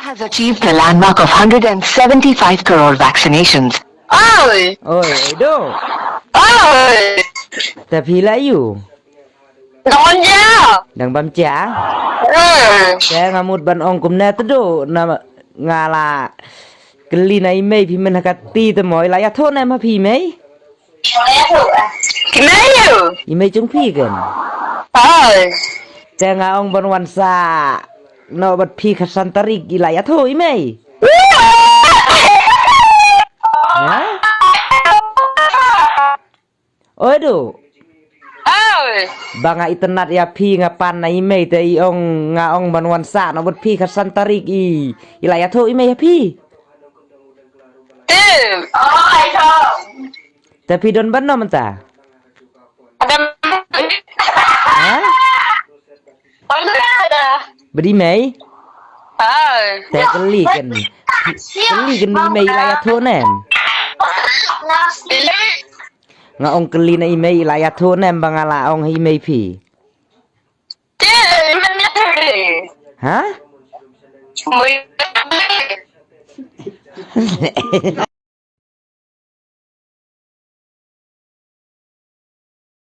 has achieved the landmark of 175 crore vaccinations. Ôi, Ôi đâu ôi, Tập hi lạiอยู่ ngon chưa? Đang băm chả Ừ, Saya ngamut ban ong kumna tedo nama ngala Keli na imei pi menakati temoy laya thon em ha pi mei cái này nhiều. Imei chung pi kan Ôi, Saya nga ong ban wan sa No bat pi khasan tarik ilaya tho imei Ha Oi do ôi, Banga itenat ya pi ngapan na imei te i ong nga ong ban wan sa no bat pi khasan tarik i ilaya tho imei ha pi ôi, không. Tapi don ban no menta Ada, Ha ada. Bedi mei Ôi, Te keli kan Keli kan imei ilaya tho nem ini, Nga ong keli na imei ilaya tho nem bangala ong imei pi ini mana? Ha Mui.